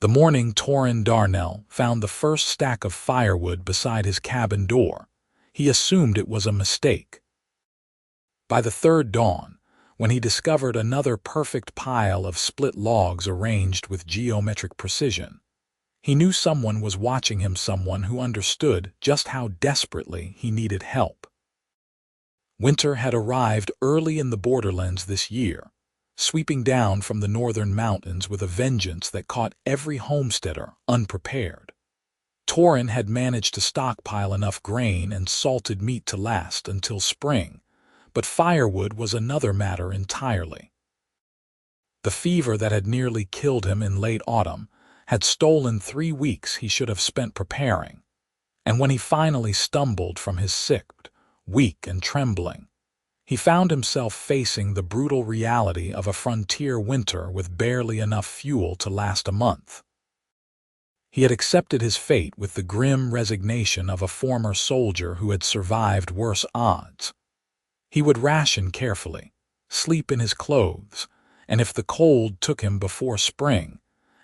The morning Torin Darnell found the first stack of firewood beside his cabin door, he assumed it was a mistake. By the third dawn, when he discovered another perfect pile of split logs arranged with geometric precision, he knew someone was watching him, someone who understood just how desperately he needed help. Winter had arrived early in the borderlands this year, sweeping down from the northern mountains with a vengeance that caught every homesteader unprepared. Torin had managed to stockpile enough grain and salted meat to last until spring, but firewood was another matter entirely. The fever that had nearly killed him in late autumn had stolen 3 weeks he should have spent preparing, and when he finally stumbled from his sick, weak and trembling, he found himself facing the brutal reality of a frontier winter with barely enough fuel to last a month. He had accepted his fate with the grim resignation of a former soldier who had survived worse odds. He would ration carefully, sleep in his clothes, and if the cold took him before spring,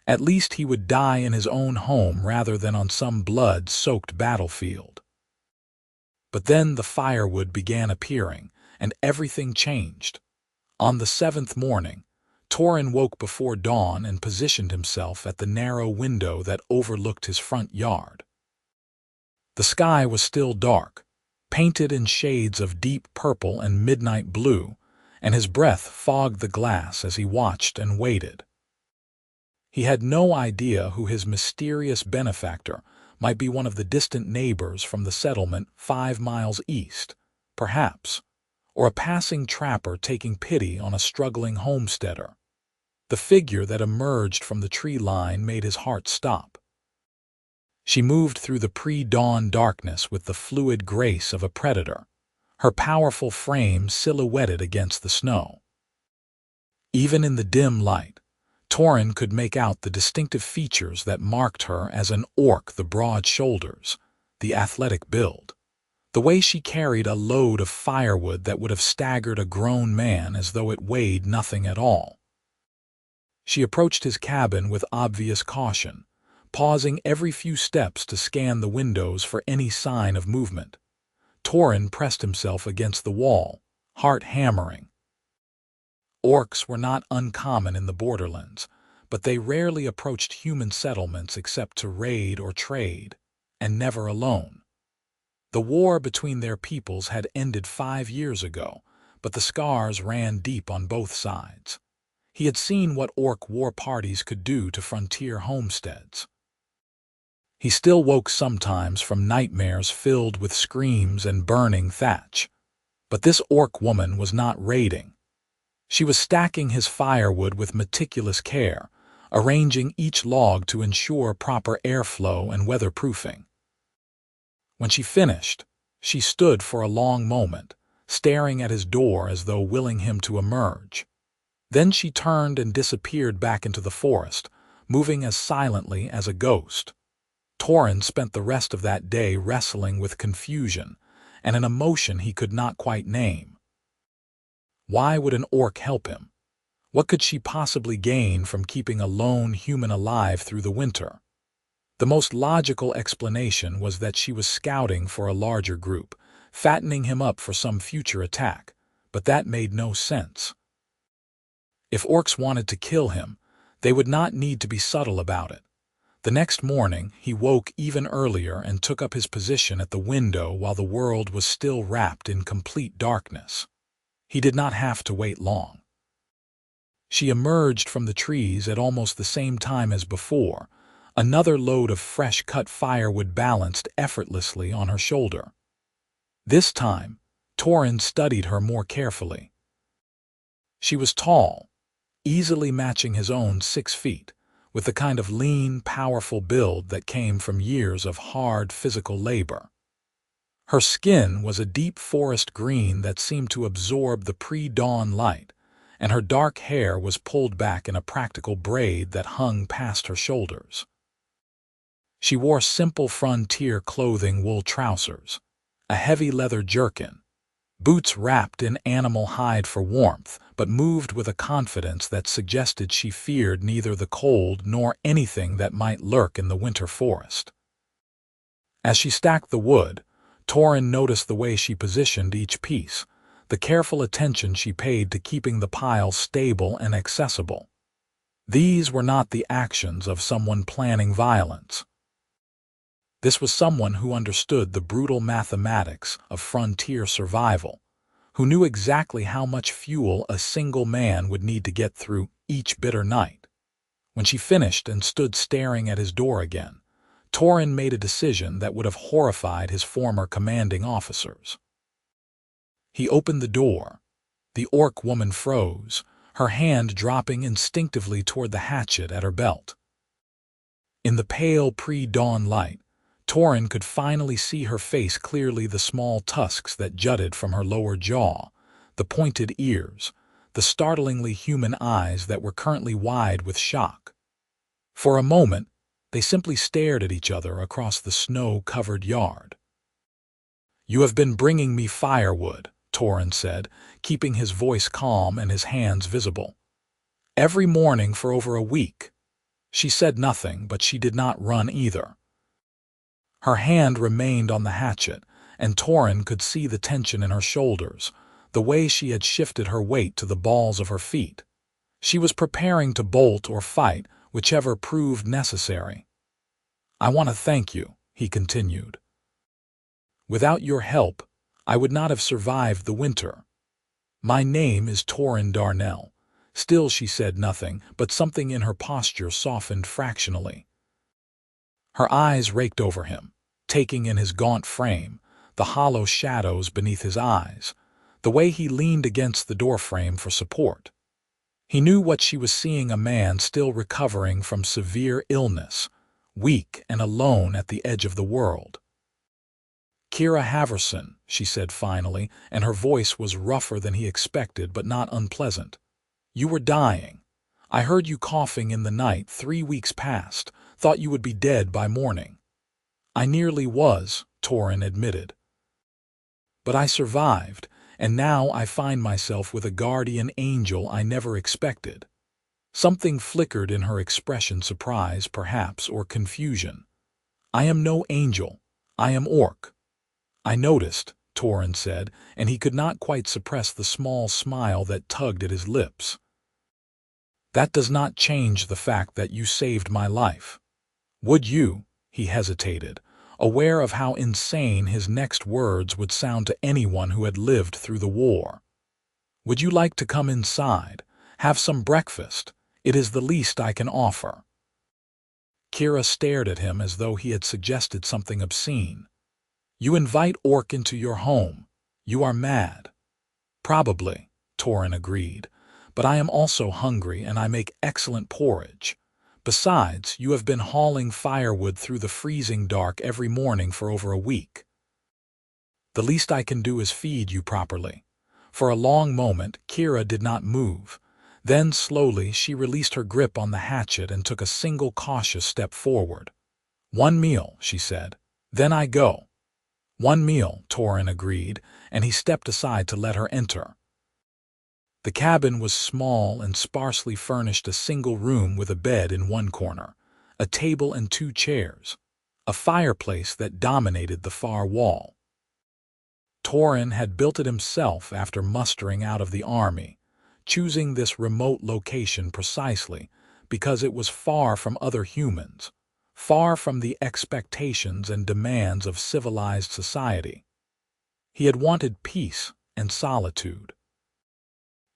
at least he would die in his own home rather than on some blood-soaked battlefield. But then the firewood began appearing, and everything changed. On the 7th morning, Torin woke before dawn and positioned himself at the narrow window that overlooked his front yard. The sky was still dark, painted in shades of deep purple and midnight blue, and his breath fogged the glass as he watched and waited. He had no idea who his mysterious benefactor might be, one of the distant neighbors from the settlement 5 miles east, perhaps, or a passing trapper taking pity on a struggling homesteader. The figure that emerged from the tree line made his heart stop. She moved through the pre-dawn darkness with the fluid grace of a predator, her powerful frame silhouetted against the snow. Even in the dim light, Torin could make out the distinctive features that marked her as an orc: the broad shoulders, the athletic build, the way she carried a load of firewood that would have staggered a grown man as though it weighed nothing at all. She approached his cabin with obvious caution, pausing every few steps to scan the windows for any sign of movement. Torin pressed himself against the wall, heart hammering. Orcs were not uncommon in the borderlands, but they rarely approached human settlements except to raid or trade, and never alone. The war between their peoples had ended 5 years ago, but the scars ran deep on both sides. He had seen what orc war parties could do to frontier homesteads. He still woke sometimes from nightmares filled with screams and burning thatch. But this orc woman was not raiding. She was stacking his firewood with meticulous care, arranging each log to ensure proper airflow and weatherproofing. When she finished, she stood for a long moment, staring at his door as though willing him to emerge. Then she turned and disappeared back into the forest, moving as silently as a ghost. Torin spent the rest of that day wrestling with confusion and an emotion he could not quite name. Why would an orc help him? What could she possibly gain from keeping a lone human alive through the winter? The most logical explanation was that she was scouting for a larger group, fattening him up for some future attack, but that made no sense. If orcs wanted to kill him, they would not need to be subtle about it. The next morning, he woke even earlier and took up his position at the window while the world was still wrapped in complete darkness. He did not have to wait long. She emerged from the trees at almost the same time as before, another load of fresh-cut firewood balanced effortlessly on her shoulder. This time, Torin studied her more carefully. She was tall, easily matching his own 6 feet, with the kind of lean, powerful build that came from years of hard physical labor. Her skin was a deep forest green that seemed to absorb the pre-dawn light, and her dark hair was pulled back in a practical braid that hung past her shoulders. She wore simple frontier clothing: wool trousers, a heavy leather jerkin, boots wrapped in animal hide for warmth, but moved with a confidence that suggested she feared neither the cold nor anything that might lurk in the winter forest. As she stacked the wood, Torin noticed the way she positioned each piece, the careful attention she paid to keeping the pile stable and accessible. These were not the actions of someone planning violence. This was someone who understood the brutal mathematics of frontier survival, who knew exactly how much fuel a single man would need to get through each bitter night. When she finished and stood staring at his door again, Torin made a decision that would have horrified his former commanding officers. He opened the door. The orc woman froze, her hand dropping instinctively toward the hatchet at her belt. In the pale pre-dawn light, Torin could finally see her face clearly, the small tusks that jutted from her lower jaw, the pointed ears, the startlingly human eyes that were currently wide with shock. For a moment, they simply stared at each other across the snow-covered yard. "You have been bringing me firewood," Torin said, keeping his voice calm and his hands visible. "Every morning for over a week." She said nothing, but she did not run either. Her hand remained on the hatchet, and Torin could see the tension in her shoulders, the way she had shifted her weight to the balls of her feet. She was preparing to bolt or fight, whichever proved necessary. "I want to thank you," he continued. "Without your help, I would not have survived the winter. My name is Torin Darnell." Still she said nothing, but something in her posture softened fractionally. Her eyes raked over him, taking in his gaunt frame, the hollow shadows beneath his eyes, the way he leaned against the doorframe for support. He knew what she was seeing: a man still recovering from severe illness, weak and alone at the edge of the world. "Kira Halverson," she said finally, and her voice was rougher than he expected but not unpleasant. "You were dying. I heard you coughing in the night 3 weeks past, thought you would be dead by morning." "I nearly was," Torin admitted. "But I survived, and now I find myself with a guardian angel I never expected." Something flickered in her expression, surprise perhaps, or confusion. "I am no angel. I am orc." "I noticed," Torin said, and he could not quite suppress the small smile that tugged at his lips. "That does not change the fact that you saved my life. Would you?" He hesitated, aware of how insane his next words would sound to anyone who had lived through the war. "Would you like to come inside? Have some breakfast? It is the least I can offer." Kira stared at him as though he had suggested something obscene. "You invite orc into your home. You are mad." "Probably," Torin agreed, "but I am also hungry and I make excellent porridge. Besides, you have been hauling firewood through the freezing dark every morning for over a week. The least I can do is feed you properly." For a long moment, Kira did not move. Then slowly she released her grip on the hatchet and took a single cautious step forward. "One meal," she said. "Then I go." "One meal," Torin agreed, and he stepped aside to let her enter. The cabin was small and sparsely furnished, a single room with a bed in one corner, a table and 2 chairs, a fireplace that dominated the far wall. Torin had built it himself after mustering out of the army, choosing this remote location precisely because it was far from other humans, far from the expectations and demands of civilized society. He had wanted peace and solitude.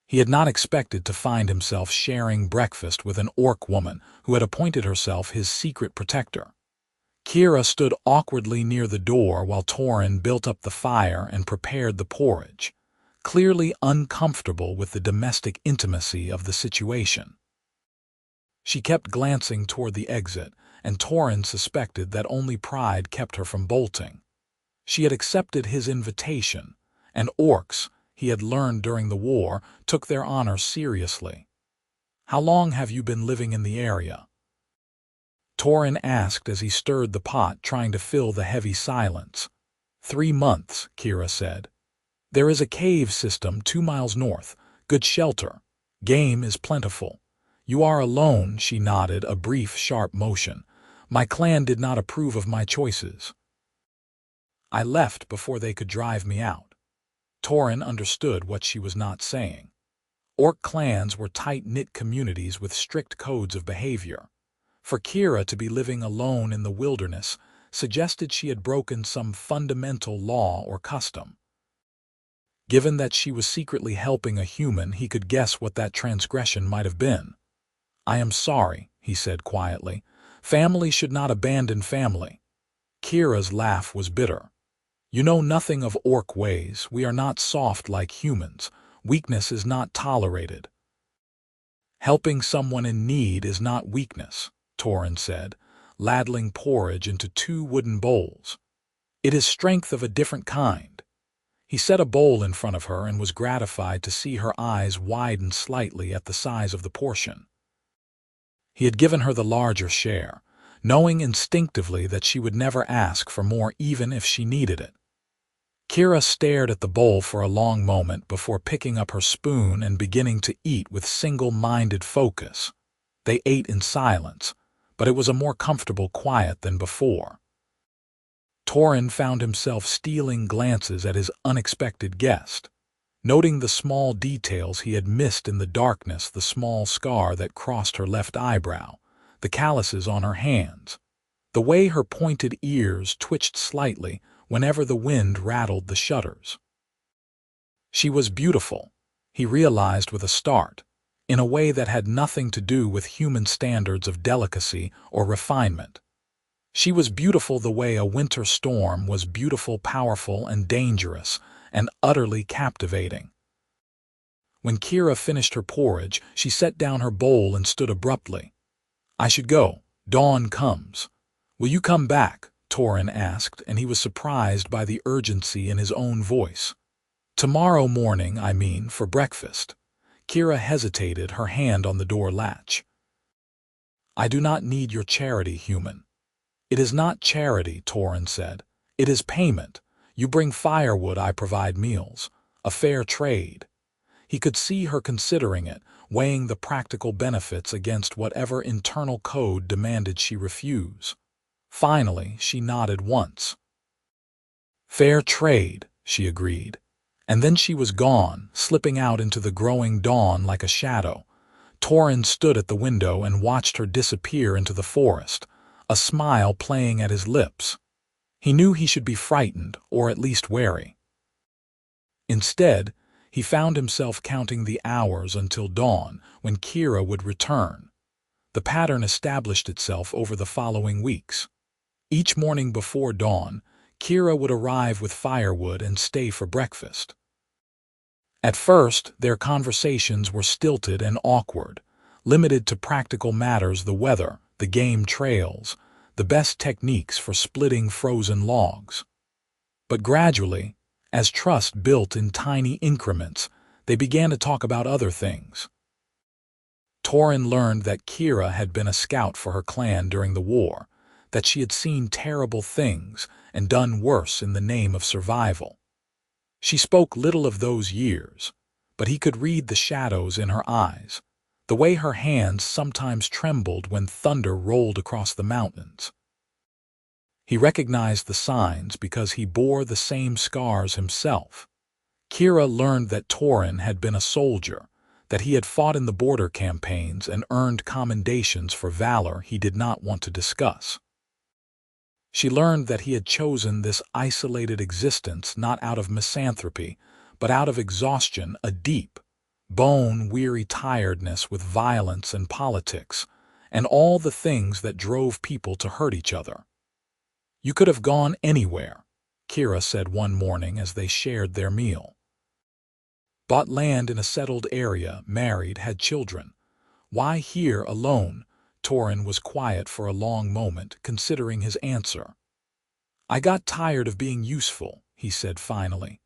He had not expected to find himself sharing breakfast with an orc woman who had appointed herself his secret protector. Kira stood awkwardly near the door while Torin built up the fire and prepared the porridge, clearly uncomfortable with the domestic intimacy of the situation. She kept glancing toward the exit, and Torin suspected that only pride kept her from bolting. She had accepted his invitation, and orcs, he had learned during the war, took their honor seriously. "How long have you been living in the area?" Torin asked as he stirred the pot, trying to fill the heavy silence. 3 months, Kira said. There is a cave system 2 miles north. Good shelter. Game is plentiful. You are alone, she nodded, a brief, sharp motion. My clan did not approve of my choices. I left before they could drive me out. Torin understood what she was not saying. Orc clans were tight-knit communities with strict codes of behavior. For Kira to be living alone in the wilderness suggested she had broken some fundamental law or custom. Given that she was secretly helping a human, he could guess what that transgression might have been. I am sorry, he said quietly. Family should not abandon family. Kira's laugh was bitter. You know nothing of orc ways. We are not soft like humans. Weakness is not tolerated. Helping someone in need is not weakness, Torin said, ladling porridge into 2 wooden bowls. It is strength of a different kind. He set a bowl in front of her and was gratified to see her eyes widen slightly at the size of the portion. He had given her the larger share, knowing instinctively that she would never ask for more even if she needed it. Kira stared at the bowl for a long moment before picking up her spoon and beginning to eat with single-minded focus. They ate in silence, but it was a more comfortable quiet than before. Torin found himself stealing glances at his unexpected guest, noting the small details he had missed in the darkness, the small scar that crossed her left eyebrow, the calluses on her hands, the way her pointed ears twitched slightly whenever the wind rattled the shutters. She was beautiful, he realized with a start, in a way that had nothing to do with human standards of delicacy or refinement. She was beautiful the way a winter storm was beautiful, powerful, and dangerous, and utterly captivating. When Kira finished her porridge, she set down her bowl and stood abruptly. I should go. Dawn comes. Will you come back? Torin asked, and he was surprised by the urgency in his own voice. Tomorrow morning, I mean, for breakfast. Kira hesitated, her hand on the door latch. I do not need your charity, human. It is not charity, Torin said. It is payment. You bring firewood, I provide meals. A fair trade. He could see her considering it, weighing the practical benefits against whatever internal code demanded she refuse. Finally, she nodded once. Fair trade, she agreed. And then she was gone, slipping out into the growing dawn like a shadow. Torin stood at the window and watched her disappear into the forest, a smile playing at his lips. He knew he should be frightened, or at least wary. Instead, he found himself counting the hours until dawn, when Kira would return. The pattern established itself over the following weeks. Each morning before dawn, Kira would arrive with firewood and stay for breakfast. At first, their conversations were stilted and awkward, limited to practical matters: the weather, the game trails, the best techniques for splitting frozen logs. But gradually, as trust built in tiny increments, they began to talk about other things. Torin learned that Kira had been a scout for her clan during the war, that she had seen terrible things and done worse in the name of survival. She spoke little of those years, but he could read the shadows in her eyes, the way her hands sometimes trembled when thunder rolled across the mountains. He recognized the signs because he bore the same scars himself. Kira learned that Torin had been a soldier, that he had fought in the border campaigns and earned commendations for valor he did not want to discuss. She learned that he had chosen this isolated existence not out of misanthropy, but out of exhaustion, a deep, bone-weary tiredness with violence and politics, and all the things that drove people to hurt each other. You could have gone anywhere, Kira said one morning as they shared their meal. Bought land in a settled area, married, had children. Why here alone? Torin was quiet for a long moment, considering his answer. I got tired of being useful, he said finally.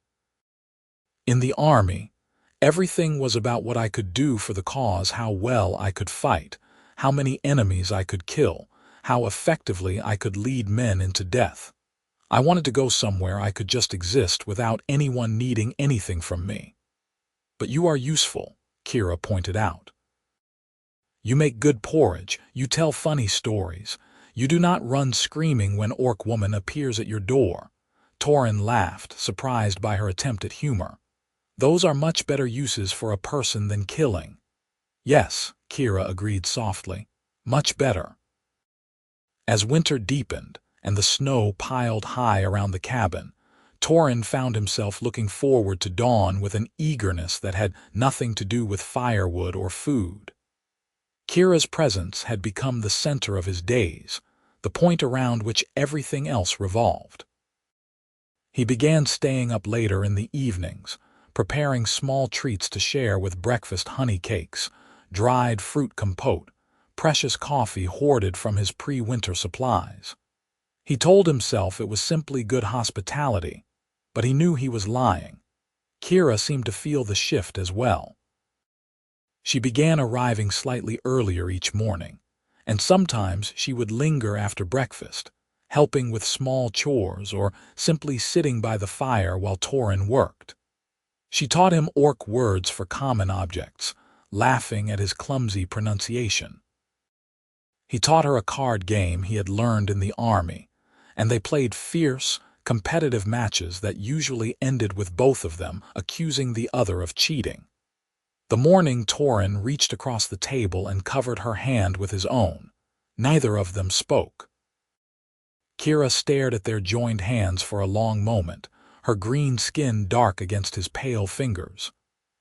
In the army, everything was about what I could do for the cause, how well I could fight, how many enemies I could kill, how effectively I could lead men into death. I wanted to go somewhere I could just exist without anyone needing anything from me. But you are useful, Kira pointed out. You make good porridge, you tell funny stories. You do not run screaming when Orc Woman appears at your door. Torin laughed, surprised by her attempt at humor. Those are much better uses for a person than killing. Yes, Kira agreed softly. Much better. As winter deepened and the snow piled high around the cabin, Torin found himself looking forward to dawn with an eagerness that had nothing to do with firewood or food. Kira's presence had become the center of his days, the point around which everything else revolved. He began staying up later in the evenings, preparing small treats to share with breakfast honey cakes, dried fruit compote, precious coffee hoarded from his pre-winter supplies. He told himself it was simply good hospitality, but he knew he was lying. Kira seemed to feel the shift as well. She began arriving slightly earlier each morning, and sometimes she would linger after breakfast, helping with small chores or simply sitting by the fire while Torin worked. She taught him Orc words for common objects, laughing at his clumsy pronunciation. He taught her a card game he had learned in the army, and they played fierce, competitive matches that usually ended with both of them accusing the other of cheating. The morning Torin reached across the table and covered her hand with his own. Neither of them spoke. Kira stared at their joined hands for a long moment, her green skin dark against his pale fingers.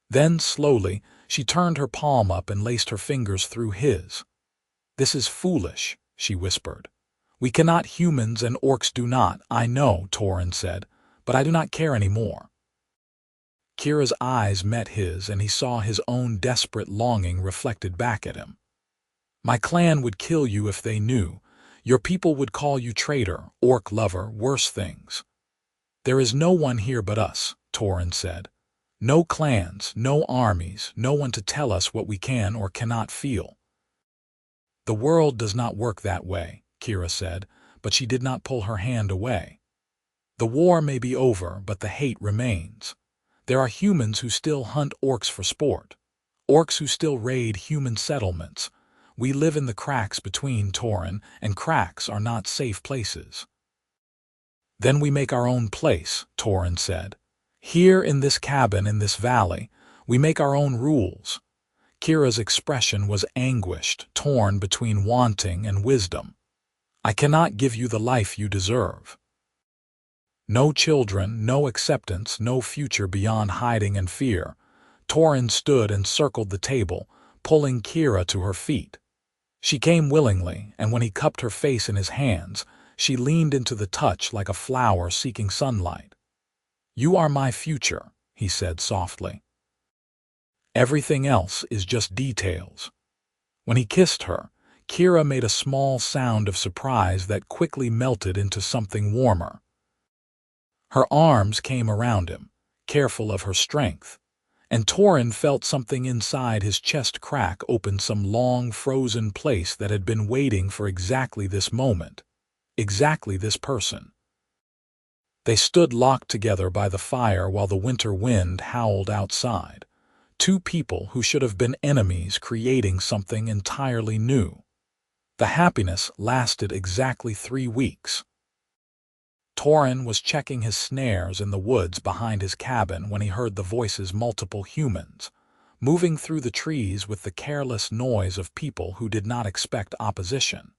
Then, slowly, she turned her palm up and laced her fingers through his. "This is foolish," she whispered. "We cannot, humans and orcs do not, I know," Torin said, "but I do not care anymore." Kira's eyes met his and he saw his own desperate longing reflected back at him. "My clan would kill you if they knew. Your people would call you traitor, orc lover, worse things." "There is no one here but us," Torin said. "No clans, no armies, no one to tell us what we can or cannot feel." "The world does not work that way," Kira said, but she did not pull her hand away. "The war may be over, but the hate remains. There are humans who still hunt orcs for sport. Orcs who still raid human settlements. We live in the cracks between, Torin, and cracks are not safe places." "Then we make our own place," Torin said. "Here in this cabin in this valley, we make our own rules." Kira's expression was anguished, torn between wanting and wisdom. "I cannot give you the life you deserve." No children, no acceptance, no future beyond hiding and fear. Torin stood and circled the table, pulling Kira to her feet. She came willingly, and when he cupped her face in his hands, she leaned into the touch like a flower seeking sunlight. "You are my future," he said softly. "Everything else is just details." When he kissed her, Kira made a small sound of surprise that quickly melted into something warmer. Her arms came around him, careful of her strength, and Torin felt something inside his chest crack open some long, frozen place that had been waiting for exactly this moment, exactly this person. They stood locked together by the fire while the winter wind howled outside. Two people who should have been enemies creating something entirely new. The happiness lasted exactly 3 weeks. Torin was checking his snares in the woods behind his cabin when he heard the voices of multiple humans, moving through the trees with the careless noise of people who did not expect opposition.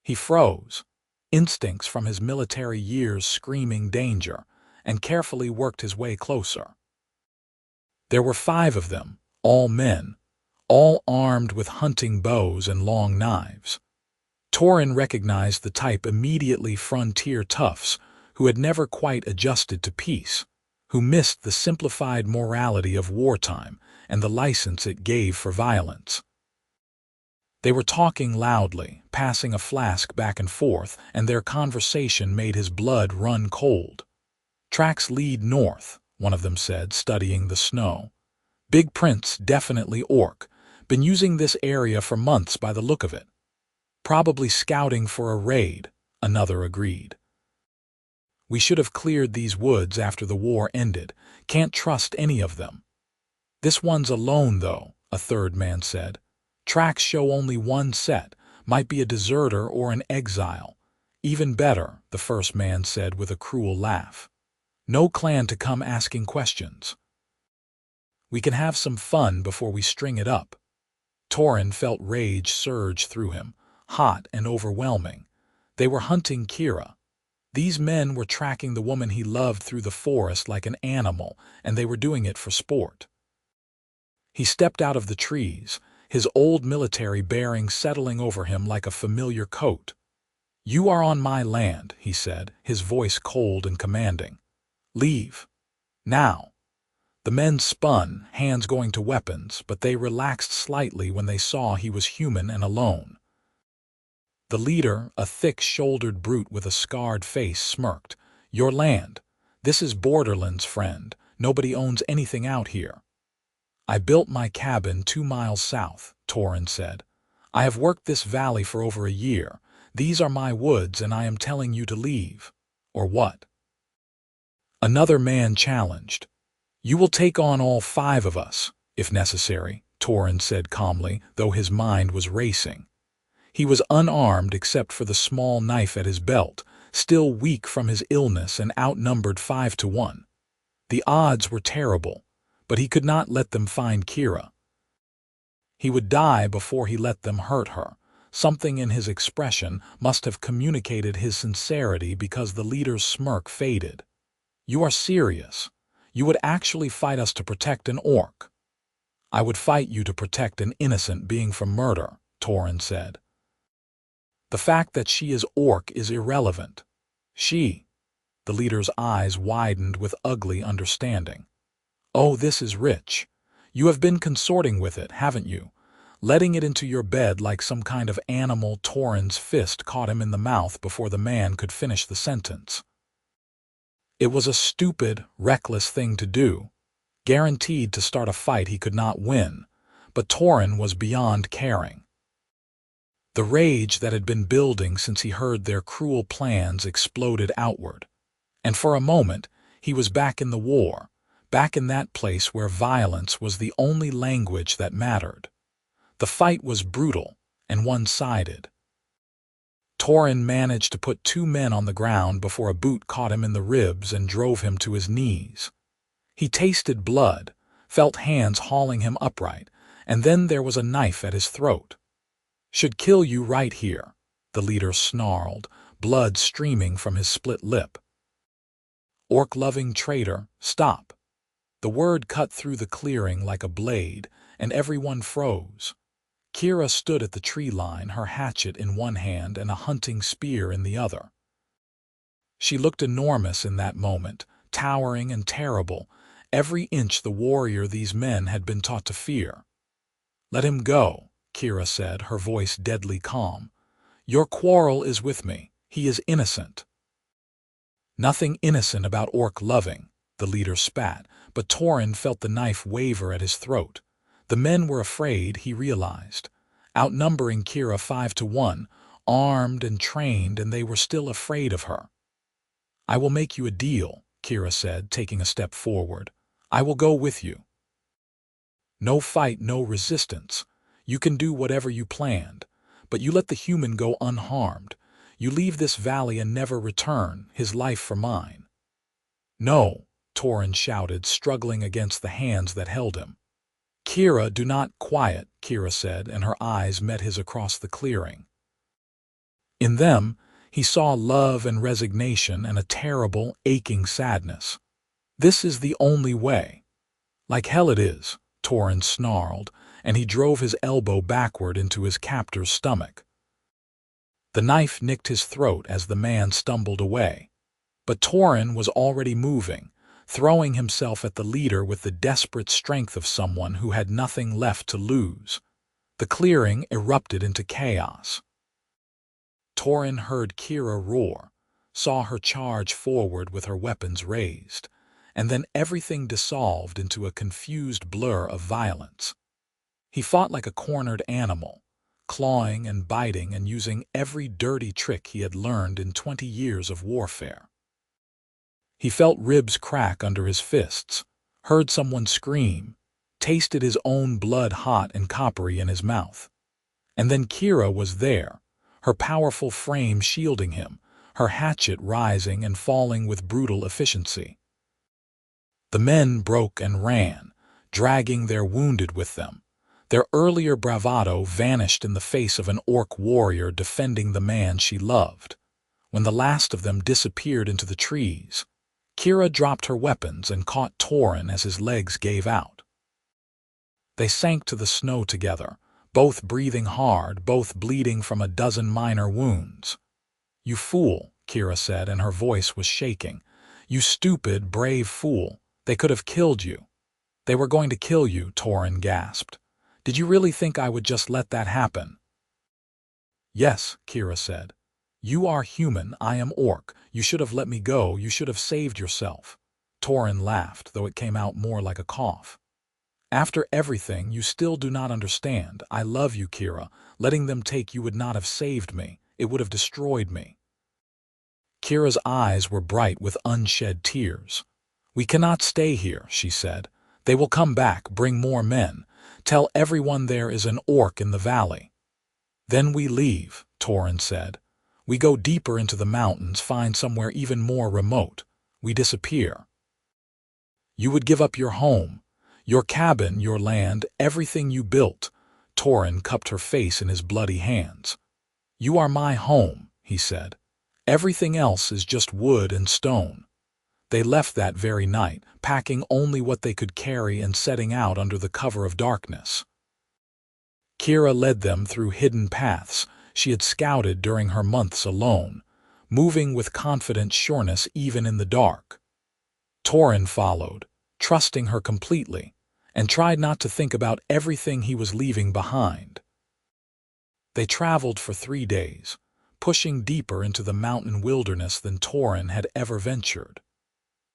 He froze, instincts from his military years screaming danger, and carefully worked his way closer. There were 5 of them, all men, all armed with hunting bows and long knives. Torin recognized the type immediately: frontier toughs who had never quite adjusted to peace, who missed the simplified morality of wartime and the license it gave for violence. They were talking loudly, passing a flask back and forth, and their conversation made his blood run cold. "Tracks lead north," one of them said, studying the snow. "Big Prince, definitely orc. Been using this area for months by the look of it." "Probably scouting for a raid," another agreed. We should have cleared these woods after the war ended. Can't trust any of them." "This one's alone, though," a third man said. "Tracks show only one set. Might be a deserter or an exile." "Even better," the first man said with a cruel laugh. "No clan to come asking questions. We can have some fun before we string it up." Torin felt rage surge through him, hot and overwhelming. They were hunting Kira. These men were tracking the woman he loved through the forest like an animal, and they were doing it for sport. He stepped out of the trees, his old military bearing settling over him like a familiar coat. "You are on my land," he said, his voice cold and commanding. "Leave. Now." The men spun, hands going to weapons, but they relaxed slightly when they saw he was human and alone. The leader, a thick-shouldered brute with a scarred face, smirked. "Your land. This is Borderlands, friend. Nobody owns anything out here." "I built my cabin 2 miles south," Torin said. "I have worked this valley for over a year. These are my woods, and I am telling you to leave. Or what?" Another man challenged. "You will take on all 5 of us, if necessary," Torin said calmly, though his mind was racing. He was unarmed except for the small knife at his belt, still weak from his illness and outnumbered 5 to 1. The odds were terrible, but he could not let them find Kira. He would die before he let them hurt her. Something in his expression must have communicated his sincerity because the leader's smirk faded. "You are serious. You would actually fight us to protect an orc." "I would fight you to protect an innocent being from murder," Torin said. "The fact that she is orc is irrelevant." "She." The leader's eyes widened with ugly understanding. "Oh, this is rich. You have been consorting with it, haven't you? Letting it into your bed like some kind of animal." Torin's fist caught him in the mouth before the man could finish the sentence. It was a stupid, reckless thing to do, guaranteed to start a fight he could not win, but Torin was beyond caring. The rage that had been building since he heard their cruel plans exploded outward, and for a moment he was back in the war, back in that place where violence was the only language that mattered. The fight was brutal and one-sided. Torin managed to put 2 men on the ground before a boot caught him in the ribs and drove him to his knees. He tasted blood, felt hands hauling him upright, and then there was a knife at his throat. "Should kill you right here," the leader snarled, blood streaming from his split lip. "Orc-loving traitor, stop." The word cut through the clearing like a blade, and everyone froze. Kira stood at the tree line, her hatchet in one hand and a hunting spear in the other. She looked enormous in that moment, towering and terrible, every inch the warrior these men had been taught to fear. "Let him go," Kira said, her voice deadly calm. "Your quarrel is with me. He is innocent." "Nothing innocent about orc-loving," the leader spat, but Torin felt the knife waver at his throat. The men were afraid, he realized. Outnumbering Kira 5 to 1, armed and trained, and they were still afraid of her. "I will make you a deal," Kira said, taking a step forward. "I will go with you. No fight, no resistance. You can do whatever you planned, but you let the human go unharmed. You leave this valley and never return, his life for mine." "No," Torin shouted, struggling against the hands that held him. "Kira, do not." "Quiet," Kira said, and her eyes met his across the clearing. In them, he saw love and resignation and a terrible, aching sadness. "This is the only way." "Like hell it is," Torin snarled, and he drove his elbow backward into his captor's stomach. The knife nicked his throat as the man stumbled away. But Torin was already moving, throwing himself at the leader with the desperate strength of someone who had nothing left to lose. The clearing erupted into chaos. Torin heard Kira roar, saw her charge forward with her weapons raised, and then everything dissolved into a confused blur of violence. He fought like a cornered animal, clawing and biting and using every dirty trick he had learned in 20 years of warfare. He felt ribs crack under his fists, heard someone scream, tasted his own blood hot and coppery in his mouth. And then Kira was there, her powerful frame shielding him, her hatchet rising and falling with brutal efficiency. The men broke and ran, dragging their wounded with them. Their earlier bravado vanished in the face of an orc warrior defending the man she loved. When the last of them disappeared into the trees, Kira dropped her weapons and caught Torin as his legs gave out. They sank to the snow together, both breathing hard, both bleeding from a dozen minor wounds. "You fool," Kira said, and her voice was shaking. "You stupid, brave fool. They could have killed you." "They were going to kill you," Torin gasped. "Did you really think I would just let that happen?" "Yes," Kira said. "You are human, I am orc. You should have let me go, you should have saved yourself." Torin laughed, though it came out more like a cough. "After everything, you still do not understand. I love you, Kira. Letting them take you would not have saved me. It would have destroyed me." Kira's eyes were bright with unshed tears. "We cannot stay here," she said. "They will come back, bring more men. Tell everyone there is an orc in the valley." "Then we leave," Torin said. "We go deeper into the mountains, find somewhere even more remote. We disappear." "You would give up your home, your cabin, your land, everything you built." Torin cupped her face in his bloody hands. "You are my home," he said. "Everything else is just wood and stone." They left that very night, packing only what they could carry and setting out under the cover of darkness. Kira led them through hidden paths she had scouted during her months alone, moving with confident sureness even in the dark. Torin followed, trusting her completely, and tried not to think about everything he was leaving behind. They traveled for 3 days, pushing deeper into the mountain wilderness than Torin had ever ventured.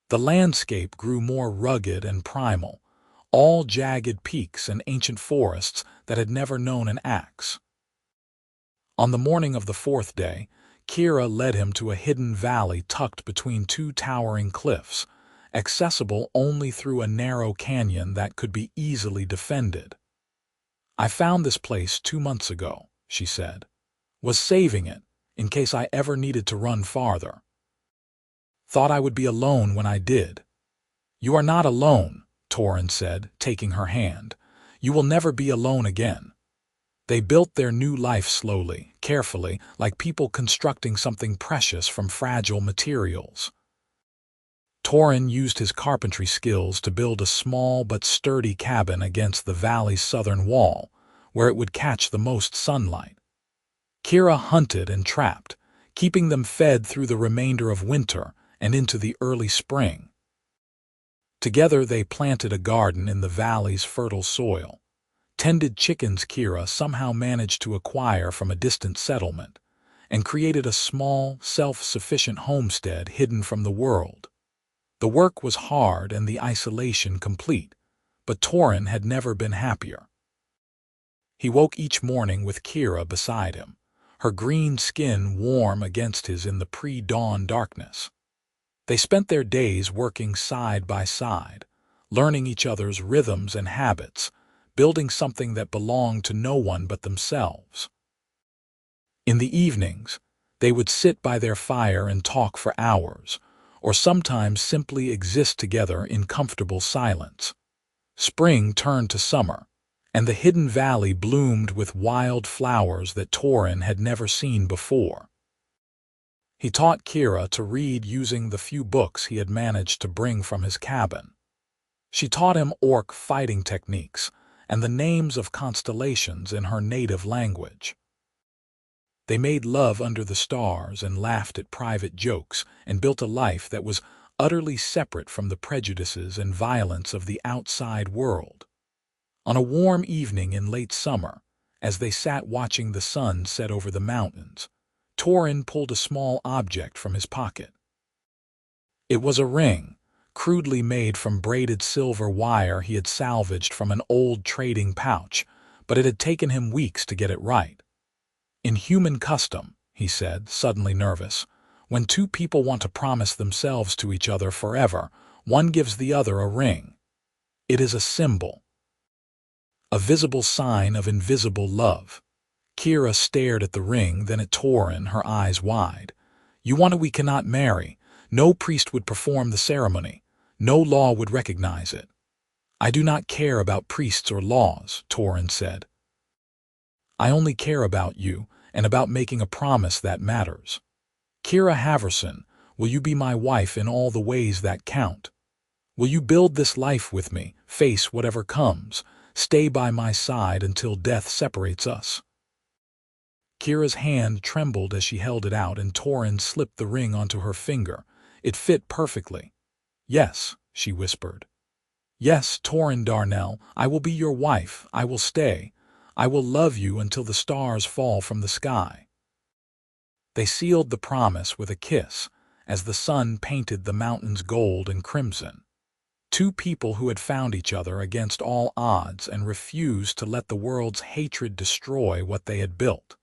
The landscape grew more rugged and primal, all jagged peaks and ancient forests that had never known an axe. On the morning of the 4th day, Kira led him to a hidden valley tucked between 2 towering cliffs, accessible only through a narrow canyon that could be easily defended. "I found this place 2 months ago," she said. "Was saving it, in case I ever needed to run farther. Thought I would be alone when I did." "You are not alone," Torin said, taking her hand. "You will never be alone again." They built their new life slowly, carefully, like people constructing something precious from fragile materials. Torin used his carpentry skills to build a small but sturdy cabin against the valley's southern wall, where it would catch the most sunlight. Kira hunted and trapped, keeping them fed through the remainder of winter and into the early spring. Together they planted a garden in the valley's fertile soil, tended chickens Kira somehow managed to acquire from a distant settlement, and created a small, self-sufficient homestead hidden from the world. The work was hard and the isolation complete, but Torin had never been happier. He woke each morning with Kira beside him, her green skin warm against his in the pre-dawn darkness. They spent their days working side by side, learning each other's rhythms and habits, building something that belonged to no one but themselves. In the evenings, they would sit by their fire and talk for hours, or sometimes simply exist together in comfortable silence. Spring turned to summer, and the hidden valley bloomed with wild flowers that Torin had never seen before. He taught Kira to read using the few books he had managed to bring from his cabin. She taught him orc fighting techniques and the names of constellations in her native language. They made love under the stars and laughed at private jokes and built a life that was utterly separate from the prejudices and violence of the outside world. On a warm evening in late summer, as they sat watching the sun set over the mountains, Torin pulled a small object from his pocket. It was a ring, crudely made from braided silver wire he had salvaged from an old trading pouch, but it had taken him weeks to get it right. "In human custom," he said, suddenly nervous, When two people want to promise themselves to each other forever, one gives the other a ring. It is a symbol, a visible sign of invisible love. Kira stared at the ring, then at Torin, her eyes wide. You want it? We cannot marry. No priest would perform the ceremony. No law would recognize it. I do not care about priests or laws, Torin said. I only care about you and about making a promise that matters. Kira Halverson, will you be my wife in all the ways that count? Will you build this life with me, face whatever comes, stay by my side until death separates us? Kira's hand trembled as she held it out, and Torin slipped the ring onto her finger. It fit perfectly. Yes, she whispered. Yes, Torin Darnell, I will be your wife. I will stay. I will love you until the stars fall from the sky. They sealed the promise with a kiss as the sun painted the mountains gold and crimson. Two people who had found each other against all odds and refused to let the world's hatred destroy what they had built.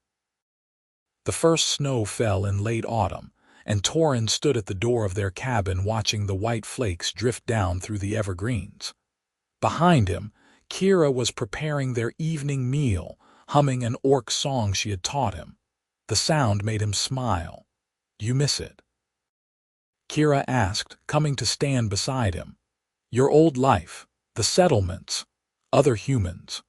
The first snow fell in late autumn, and Torin stood at the door of their cabin watching the white flakes drift down through the evergreens. Behind him, Kira was preparing their evening meal, humming an orc song she had taught him. The sound made him smile. "Do you miss it?" Kira asked, coming to stand beside him. "Your old life, the settlements, other humans."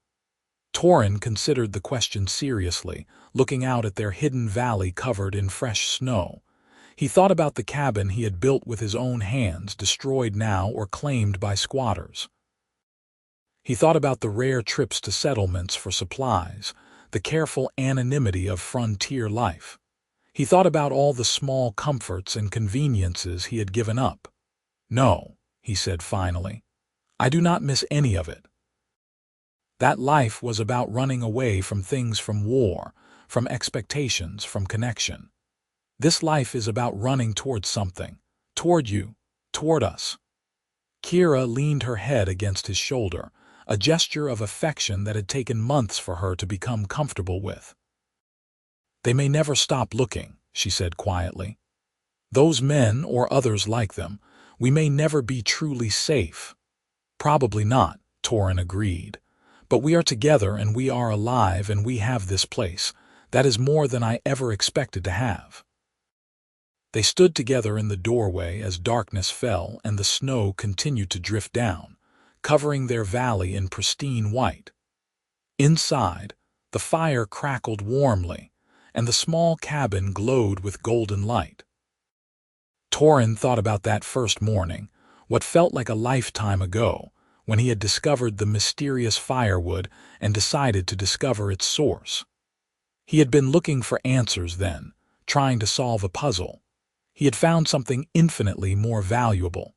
Torin considered the question seriously, looking out at their hidden valley covered in fresh snow. He thought about the cabin he had built with his own hands, destroyed now or claimed by squatters. He thought about the rare trips to settlements for supplies, the careful anonymity of frontier life. He thought about all the small comforts and conveniences he had given up. "No," he said finally, "I do not miss any of it." That life was about running away from things, from war, from expectations, from connection. This life is about running toward something, toward you, toward us. Kira leaned her head against his shoulder, a gesture of affection that had taken months for her to become comfortable with. "They may never stop looking," she said quietly. "Those men or others like them, we may never be truly safe." "Probably not," Torin agreed. "But we are together and we are alive and we have this place. That is more than I ever expected to have." They stood together in the doorway as darkness fell and the snow continued to drift down, covering their valley in pristine white. Inside, the fire crackled warmly, and the small cabin glowed with golden light. Torin thought about that first morning, what felt like a lifetime ago, when he had discovered the mysterious firewood and decided to discover its source. He had been looking for answers then, trying to solve a puzzle. He had found something infinitely more valuable.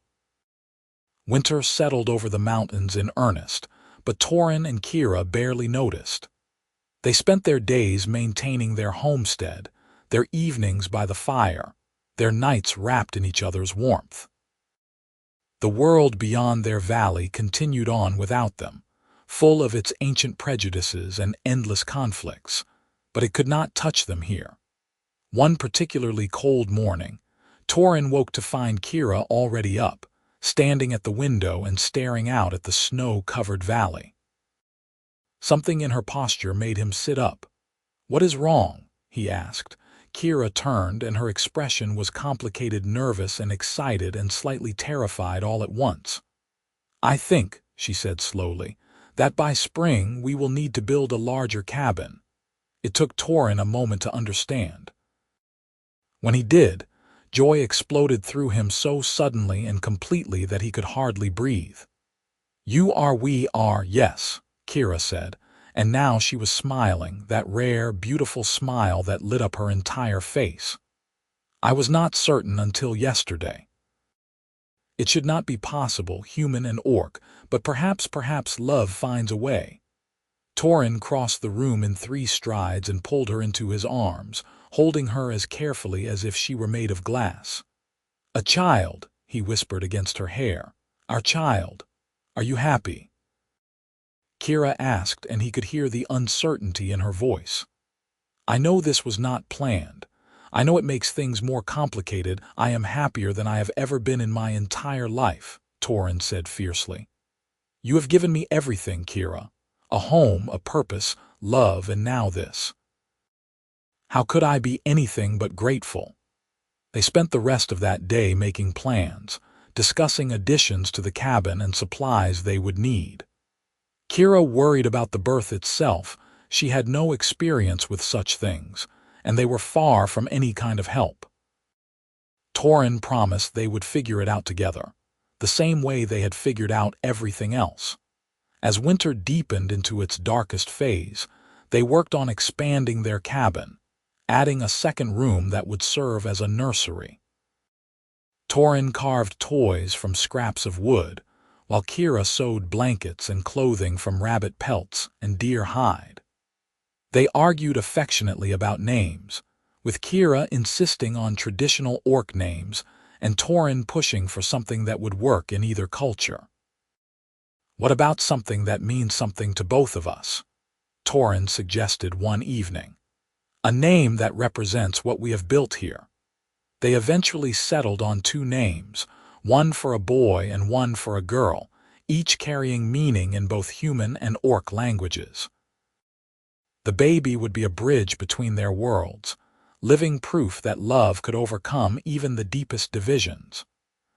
Winter settled over the mountains in earnest, but Torin and Kira barely noticed. They spent their days maintaining their homestead, their evenings by the fire, their nights wrapped in each other's warmth. The world beyond their valley continued on without them, full of its ancient prejudices and endless conflicts, but it could not touch them here. One particularly cold morning, Torin woke to find Kira already up, standing at the window and staring out at the snow-covered valley. Something in her posture made him sit up. "What is wrong?" he asked. Kira turned, and her expression was complicated, nervous and excited and slightly terrified all at once. "I think," she said slowly, "that by spring we will need to build a larger cabin." It took Torin a moment to understand. When he did, joy exploded through him so suddenly and completely that he could hardly breathe. "You are, we are, yes," Kira said, and now she was smiling, that rare, beautiful smile that lit up her entire face. "I was not certain until yesterday. It should not be possible, human and orc, but perhaps love finds a way." Torin crossed the room in 3 strides and pulled her into his arms, holding her as carefully as if she were made of glass. "A child," he whispered against her hair. "Our child. Are you happy?" Kira asked, and he could hear the uncertainty in her voice. "I know this was not planned. I know it makes things more complicated. I am happier than I have ever been in my entire life, Torin said fiercely. You have given me everything, Kira. A home, a purpose, love, and now this. How could I be anything but grateful? They spent the rest of that day making plans, discussing additions to the cabin and supplies they would need. Kira worried about the birth itself. She had no experience with such things, and they were far from any kind of help. Torin promised they would figure it out together, the same way they had figured out everything else. As winter deepened into its darkest phase, they worked on expanding their cabin, adding a second room that would serve as a nursery. Torin carved toys from scraps of wood, while Kira sewed blankets and clothing from rabbit pelts and deer hide. They argued affectionately about names, with Kira insisting on traditional orc names and Torin pushing for something that would work in either culture. What about something that means something to both of us? Torin suggested one evening. A name that represents what we have built here. They eventually settled on two names, one for a boy and one for a girl, each carrying meaning in both human and orc languages. The baby would be a bridge between their worlds, living proof that love could overcome even the deepest divisions.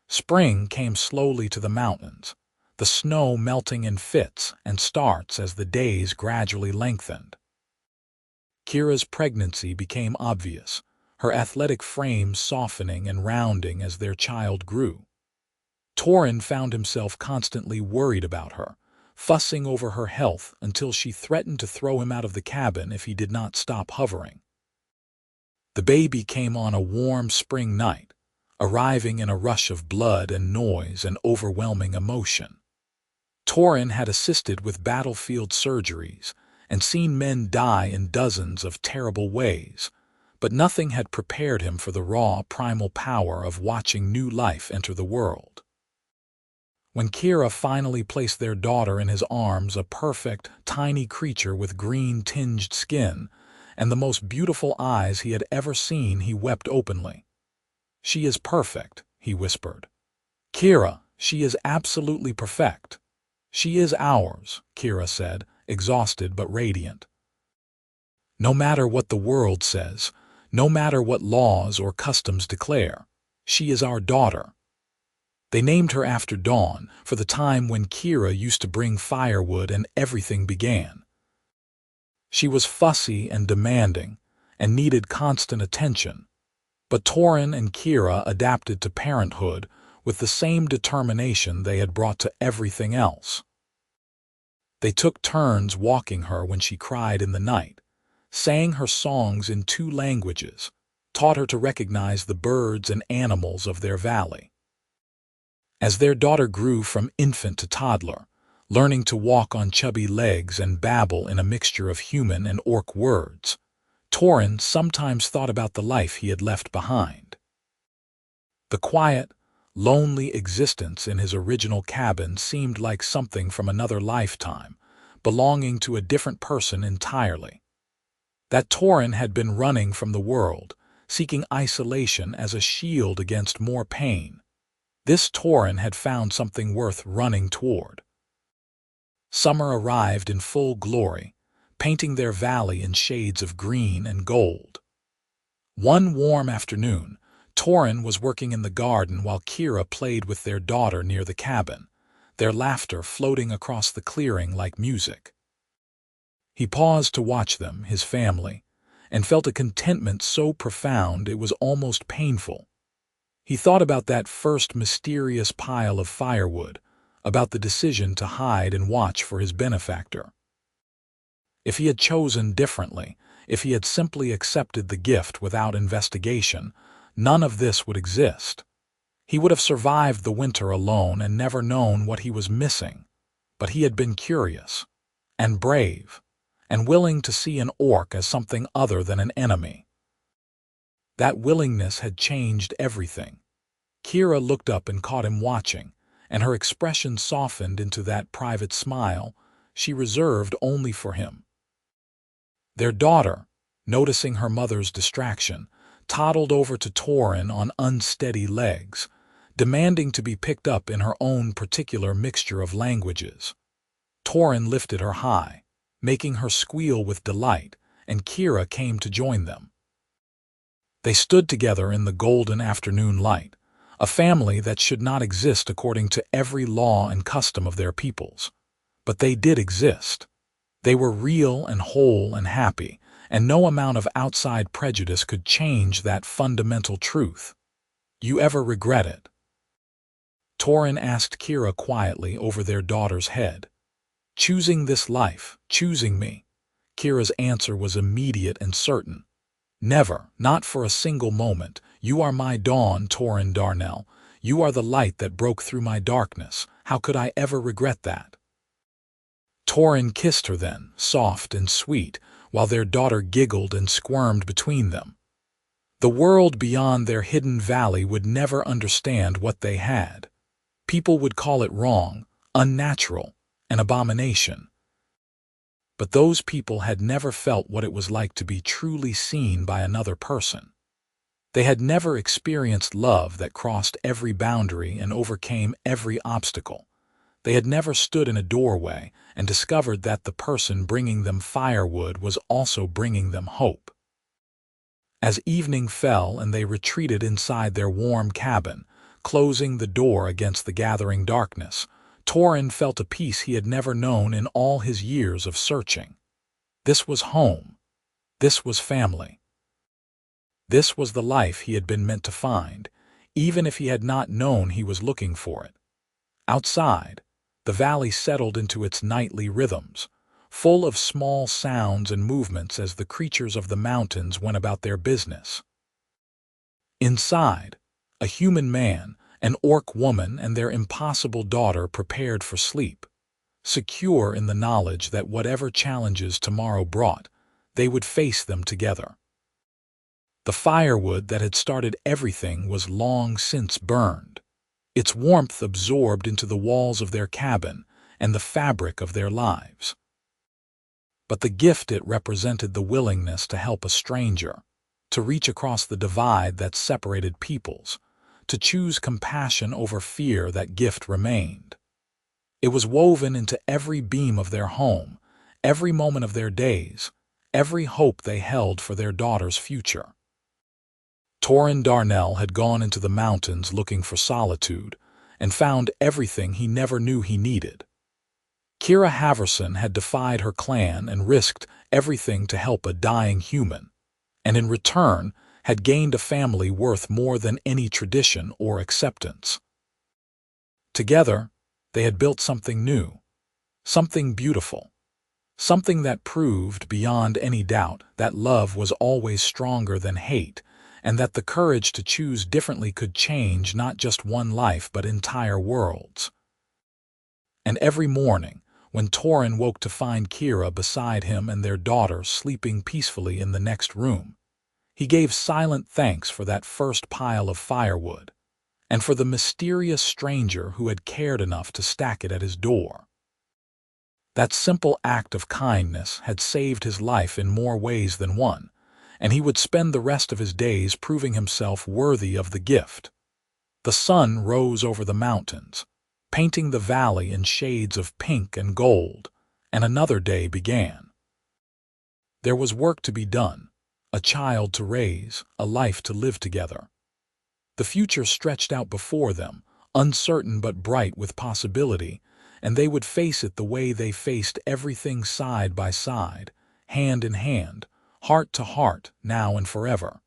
Spring came slowly to the mountains, the snow melting in fits and starts as the days gradually lengthened. Kira's pregnancy became obvious, her athletic frame softening and rounding as their child grew. Torin found himself constantly worried about her, fussing over her health until she threatened to throw him out of the cabin if he did not stop hovering. The baby came on a warm spring night, arriving in a rush of blood and noise and overwhelming emotion. Torin had assisted with battlefield surgeries and seen men die in dozens of terrible ways, but nothing had prepared him for the raw, primal power of watching new life enter the world. When Kira finally placed their daughter in his arms, a perfect, tiny creature with green-tinged skin and the most beautiful eyes he had ever seen, he wept openly. "She is perfect," he whispered. "Kira, she is absolutely perfect." "She is ours," Kira said, exhausted but radiant. "No matter what the world says, no matter what laws or customs declare, she is our daughter." They named her after Dawn, for the time when Kira used to bring firewood and everything began. She was fussy and demanding, and needed constant attention, but Torin and Kira adapted to parenthood with the same determination they had brought to everything else. They took turns walking her when she cried in the night, sang her songs in 2 languages, taught her to recognize the birds and animals of their valley. As their daughter grew from infant to toddler, learning to walk on chubby legs and babble in a mixture of human and orc words, Torin sometimes thought about the life he had left behind. The quiet, lonely existence in his original cabin seemed like something from another lifetime, belonging to a different person entirely. That Torin had been running from the world, seeking isolation as a shield against more pain. This Torin had found something worth running toward. Summer arrived in full glory, painting their valley in shades of green and gold. One warm afternoon, Torin was working in the garden while Kira played with their daughter near the cabin, their laughter floating across the clearing like music. He paused to watch them, his family, and felt a contentment so profound it was almost painful. He thought about that first mysterious pile of firewood, about the decision to hide and watch for his benefactor. If he had chosen differently, if he had simply accepted the gift without investigation, none of this would exist. He would have survived the winter alone and never known what he was missing. But he had been curious, and brave, and willing to see an orc as something other than an enemy. That willingness had changed everything. Kira looked up and caught him watching, and her expression softened into that private smile she reserved only for him. Their daughter, noticing her mother's distraction, toddled over to Torin on unsteady legs, demanding to be picked up in her own particular mixture of languages. Torin lifted her high, making her squeal with delight, and Kira came to join them. They stood together in the golden afternoon light, a family that should not exist according to every law and custom of their peoples. But they did exist. They were real and whole and happy, and no amount of outside prejudice could change that fundamental truth. You ever regret it? Torin asked Kira quietly over their daughter's head. Choosing this life, choosing me. Kira's answer was immediate and certain. Never, not for a single moment. You are my dawn, Torin Darnell. You are the light that broke through my darkness. How could I ever regret that? Torin kissed her then, soft and sweet, while their daughter giggled and squirmed between them. The world beyond their hidden valley would never understand what they had. People would call it wrong, unnatural, an abomination. But those people had never felt what it was like to be truly seen by another person. They had never experienced love that crossed every boundary and overcame every obstacle. They had never stood in a doorway and discovered that the person bringing them firewood was also bringing them hope. As evening fell and they retreated inside their warm cabin, closing the door against the gathering darkness, Torin felt a peace he had never known in all his years of searching. This was home. This was family. This was the life he had been meant to find, even if he had not known he was looking for it. Outside, the valley settled into its nightly rhythms, full of small sounds and movements as the creatures of the mountains went about their business. Inside, a human man, an orc woman, and their impossible daughter prepared for sleep, secure in the knowledge that whatever challenges tomorrow brought, they would face them together. The firewood that had started everything was long since burned, its warmth absorbed into the walls of their cabin and the fabric of their lives. But the gift it represented the willingness to help a stranger, to reach across the divide that separated peoples, to choose compassion over fear. That gift remained. It was woven into every beam of their home, every moment of their days, every hope they held for their daughter's future. Torin Darnell had gone into the mountains looking for solitude and found everything he never knew he needed. Kira Halverson had defied her clan and risked everything to help a dying human, and in return had gained a family worth more than any tradition or acceptance. Together, they had built something new, something beautiful, something that proved beyond any doubt that love was always stronger than hate, and that the courage to choose differently could change not just one life but entire worlds. And every morning, when Torin woke to find Kira beside him and their daughter sleeping peacefully in the next room, he gave silent thanks for that first pile of firewood, and for the mysterious stranger who had cared enough to stack it at his door. That simple act of kindness had saved his life in more ways than one, and he would spend the rest of his days proving himself worthy of the gift. The sun rose over the mountains, painting the valley in shades of pink and gold, and another day began. There was work to be done, a child to raise, a life to live together. The future stretched out before them, uncertain but bright with possibility, and they would face it the way they faced everything, side by side, hand in hand, heart to heart, now and forever.